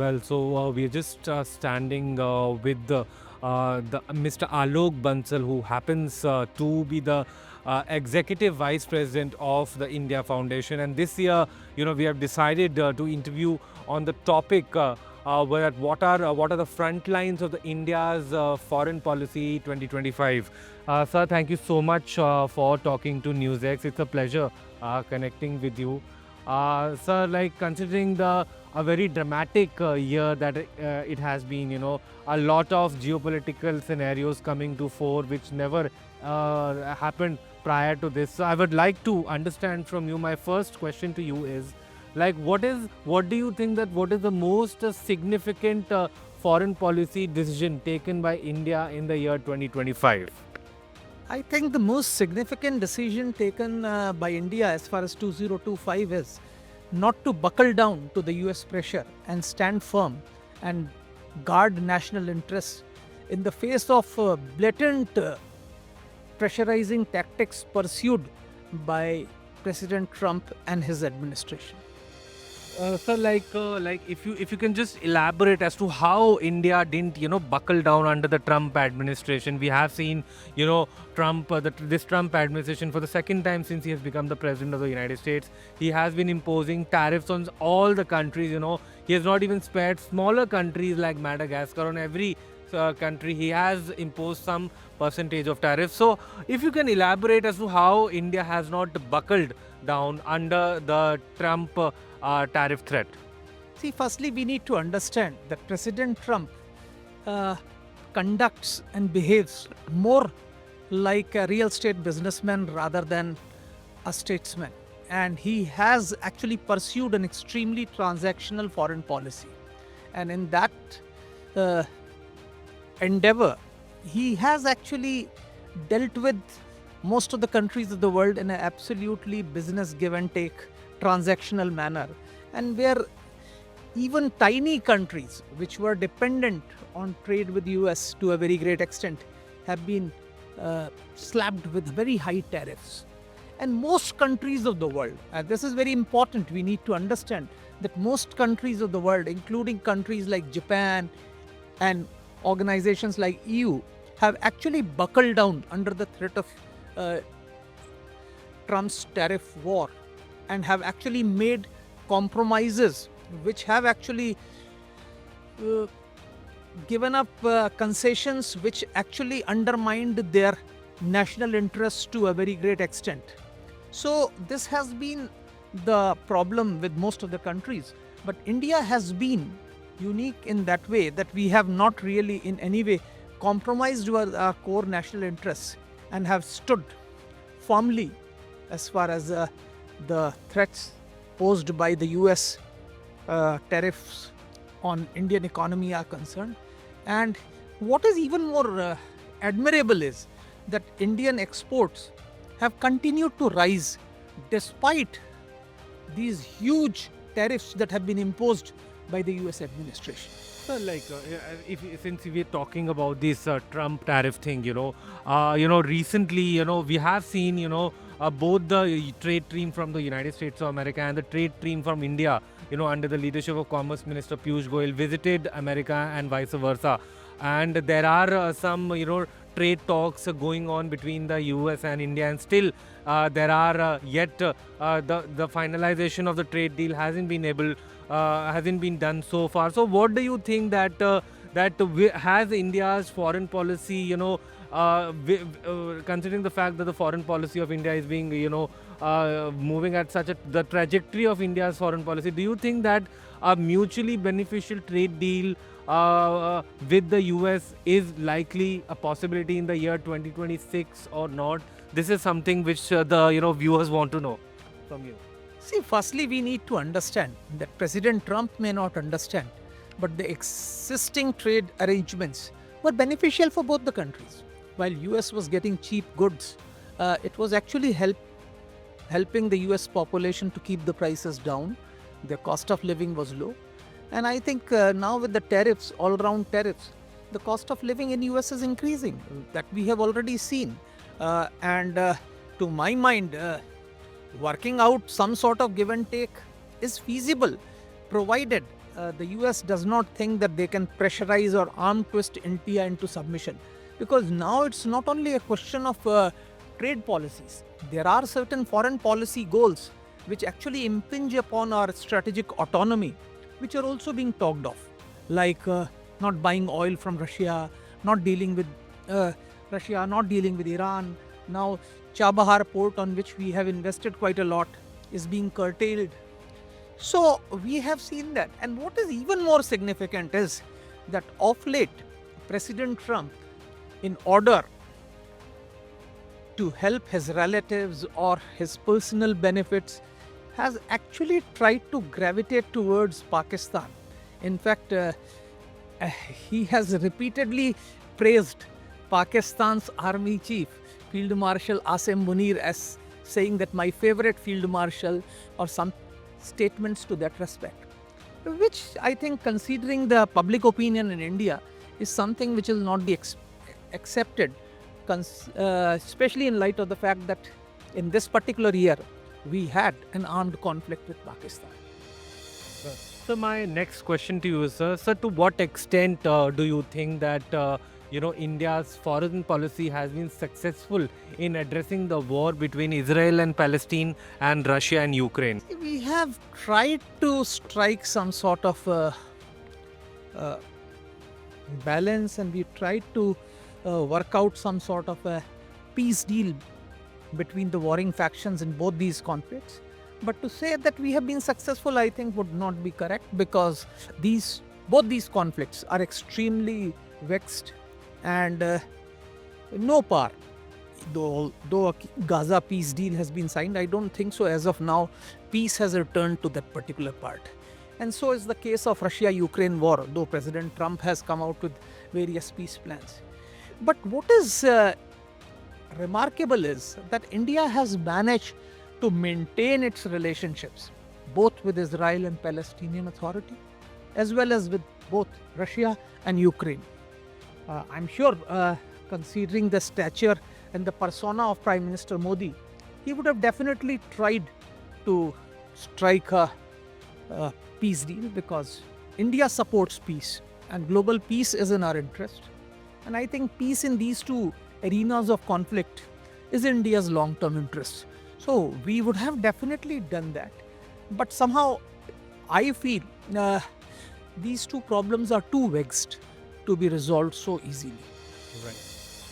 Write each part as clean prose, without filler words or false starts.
well. So we're just standing with the Mr. Alok Bansal, who happens to be the executive vice president of the India Foundation. And this year, we have decided to interview on the topic. What are the front lines of the India's foreign policy 2025? Sir, thank you so much for talking to Newsx. It's a pleasure connecting with you. Sir, like considering the a very dramatic year that it has been, a lot of geopolitical scenarios coming to fore, which never happened prior to this. So I would like to understand from you. My first question to you is, like, what do you think that what is the most significant foreign policy decision taken by India in the year 2025? I think the most significant decision taken by India as far as 2025 is not to buckle down to the US pressure and stand firm and guard national interests in the face of blatant pressurizing tactics pursued by President Trump and his administration. Sir, like if you can just elaborate as to how India didn't buckle down under the Trump administration. We have seen Trump this Trump administration for the second time since he has become the president of the United States. He has been imposing tariffs on all the countries. He has not even spared smaller countries like Madagascar. On every country he has imposed some percentage of tariffs. So if you can elaborate as to how India has not buckled down under the Trump tariff threat. See, firstly, we need to understand that President Trump conducts and behaves more like a real estate businessman rather than a statesman. And he has actually pursued an extremely transactional foreign policy. And in that endeavor, he has actually dealt with most of the countries of the world in an absolutely business give and take transactional manner, and where even tiny countries which were dependent on trade with US to a very great extent have been slapped with very high tariffs. And most countries of the world, and this is very important, we need to understand that most countries of the world, including countries like Japan and organizations like EU, have actually buckled down under the threat of Trump's tariff war, and have actually made compromises which have actually given up concessions which actually undermined their national interests to a very great extent. So this has been the problem with most of the countries. But India has been unique in that way that we have not really in any way compromised our core national interests and have stood firmly as far as the threats posed by the US tariffs on Indian economy are concerned. And what is even more admirable is that Indian exports have continued to rise despite these huge tariffs that have been imposed by the US administration. So, like, since we're talking about this Trump tariff thing, recently, we have seen, both the trade team from the United States of America and the trade team from India, under the leadership of Commerce Minister Piyush Goyal, visited America and vice versa. And there are some, trade talks going on between the US and India, and still there are yet the finalization of the trade deal hasn't been done so far. So what do you think that has India's foreign policy, considering the fact that the foreign policy of India is being, moving at the trajectory of India's foreign policy, do you think that a mutually beneficial trade deal with the US is likely a possibility in the year 2026 or not? This is something which the viewers want to know from you. See, firstly, we need to understand that President Trump may not understand, but the existing trade arrangements were beneficial for both the countries. While US was getting cheap goods, it was actually helping the US population to keep the prices down. The cost of living was low. And I think now with the tariffs, all-round tariffs, the cost of living in US is increasing. That we have already seen. To my mind, working out some sort of give and take is feasible, provided the US does not think that they can pressurize or arm twist India into submission, because now it's not only a question of trade policies. There are certain foreign policy goals which actually impinge upon our strategic autonomy, which are also being talked of, like not buying oil from Russia, not dealing with Russia, not dealing with Iran. Now, Chabahar port, on which we have invested quite a lot, is being curtailed. So we have seen that. And what is even more significant is that of late, President Trump, in order to help his relatives or his personal benefits, has actually tried to gravitate towards Pakistan. In fact, he has repeatedly praised Pakistan's army chief, Field Marshal Asim Munir, as saying that my favorite field marshal, or some statements to that respect, which I think, considering the public opinion in India, is something which will not be accepted, especially in light of the fact that in this particular year we had an armed conflict with Pakistan. So my next question to you is, sir, to what extent do you think that India's foreign policy has been successful in addressing the war between Israel and Palestine and Russia and Ukraine? We have tried to strike some sort of balance, and we tried to work out some sort of a peace deal between the warring factions in both these conflicts. But to say that we have been successful, I think, would not be correct, because both these conflicts are extremely vexed, and no par. Though a Gaza peace deal has been signed, I don't think so as of now peace has returned to that particular part. And so is the case of Russia-Ukraine war, though President Trump has come out with various peace plans. But what is remarkable is that India has managed to maintain its relationships both with Israel and Palestinian Authority, as well as with both Russia and Ukraine. I'm sure, considering the stature and the persona of Prime Minister Modi, he would have definitely tried to strike a peace deal, because India supports peace and global peace is in our interest. And I think peace in these two arenas of conflict is India's long-term interest. So we would have definitely done that. But somehow I feel these two problems are too vexed to be resolved so easily. Right.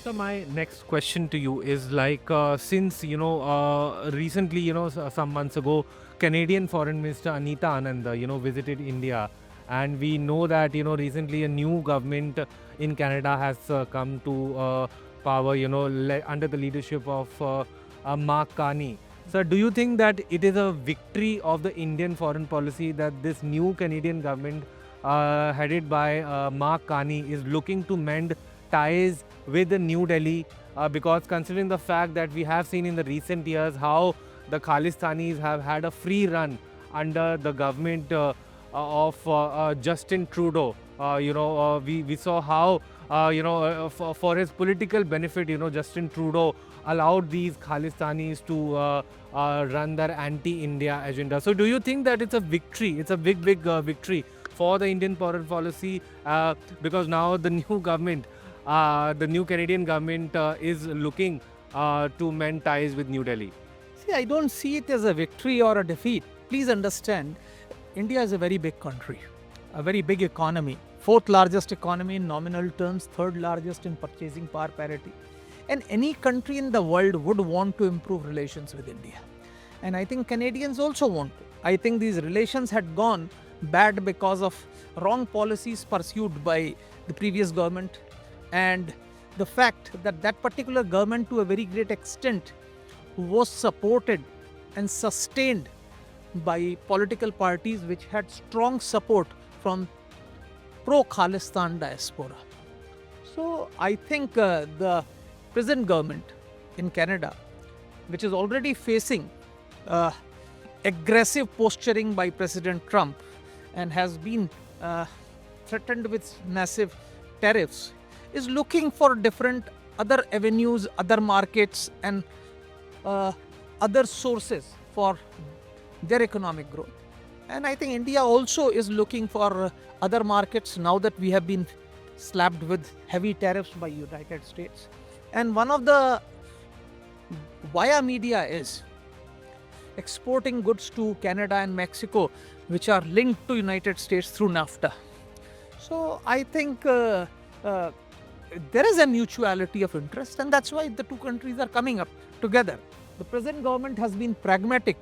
So my next question to you is, like, since recently, some months ago, Canadian Foreign Minister Anita Anand visited India, and we know that recently a new government in Canada has come to power, under the leadership of Mark Carney. So do you think that it is a victory of the Indian foreign policy that this new Canadian government headed by Mark Carney is looking to mend ties with New Delhi, because considering the fact that we have seen in the recent years how the Khalistanis have had a free run under the government of Justin Trudeau. We saw how for his political benefit, Justin Trudeau allowed these Khalistanis to run their anti-India agenda. So do you think that it's a victory? It's a big victory for the Indian foreign policy, because now the new government, the new Canadian government is looking to mend ties with New Delhi. See, I don't see it as a victory or a defeat. Please understand, India is a very big country, a very big economy, fourth largest economy in nominal terms, third largest in purchasing power parity. And any country in the world would want to improve relations with India. And I think Canadians also want to. I think these relations had gone bad because of wrong policies pursued by the previous government, and the fact that that particular government, to a very great extent, was supported and sustained by political parties which had strong support from pro-Khalistan diaspora. So I think the present government in Canada, which is already facing aggressive posturing by President Trump and has been threatened with massive tariffs, is looking for different other avenues, other markets, and other sources for their economic growth. And I think India also is looking for other markets now that we have been slapped with heavy tariffs by United States. And one of the via media is exporting goods to Canada and Mexico, which are linked to United States through NAFTA. So I think there is a mutuality of interest, and that's why the two countries are coming up together. The present government has been pragmatic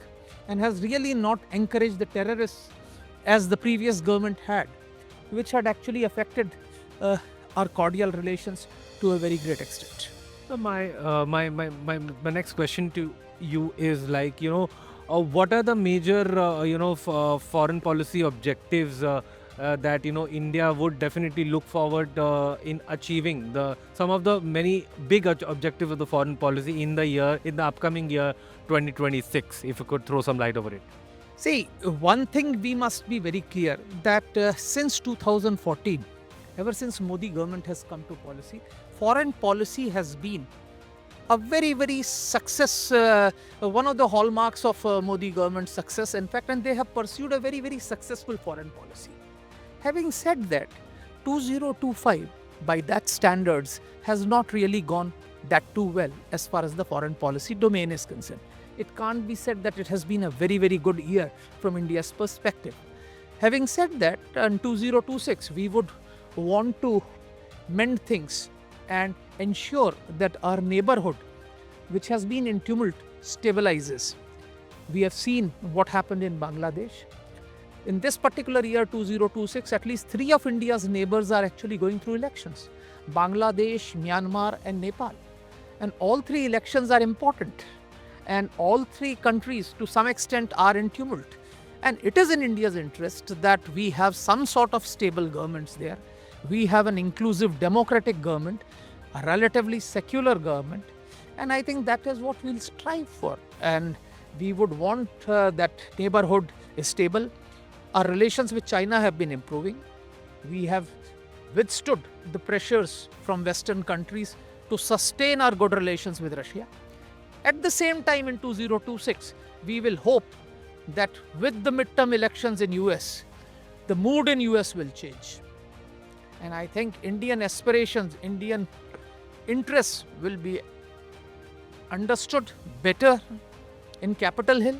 and has really not encouraged the terrorists as the previous government had, which had actually affected our cordial relations to a very great extent. So my next question to you is like, what are the major foreign policy objectives that India would definitely look forward in achieving some of the many big objectives of the foreign policy in the upcoming year 2026, if you could throw some light over it. See, one thing we must be very clear that since 2014, ever since Modi government has come to policy, foreign policy has been a very, very success, one of the hallmarks of Modi government's success, in fact, and they have pursued a very, very successful foreign policy. Having said that, 2025, by that standards, has not really gone that too well as far as the foreign policy domain is concerned. It can't be said that it has been a very, very good year from India's perspective. Having said that, in 2026, we would want to mend things and ensure that our neighborhood, which has been in tumult, stabilizes. We have seen what happened in Bangladesh. In this particular year, 2026, at least 3 of India's neighbors are actually going through elections: Bangladesh, Myanmar, and Nepal. And all 3 elections are important. And all 3 countries, to some extent, are in tumult. And it is in India's interest that we have some sort of stable governments there. We have an inclusive democratic government, a relatively secular government. And I think that is what we'll strive for. And we would want that neighborhood is stable. Our relations with China have been improving. We have withstood the pressures from Western countries to sustain our good relations with Russia. At the same time, in 2026, we will hope that with the midterm elections in US, the mood in US will change. And I think Indian aspirations, Indian interests will be understood better in Capitol Hill,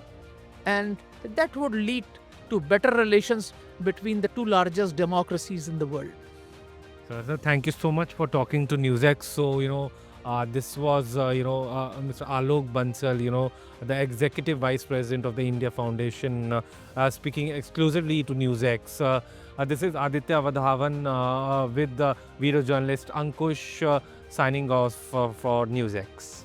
and that would lead to better relations between the 2 largest democracies in the world. Sir, thank you so much for talking to Newsx. So, this was, Mr. Alok Bansal, the Executive Vice President of the India Foundation, speaking exclusively to Newsx. This is Aditya Wadhawan with the video journalist Ankush signing off for Newsx.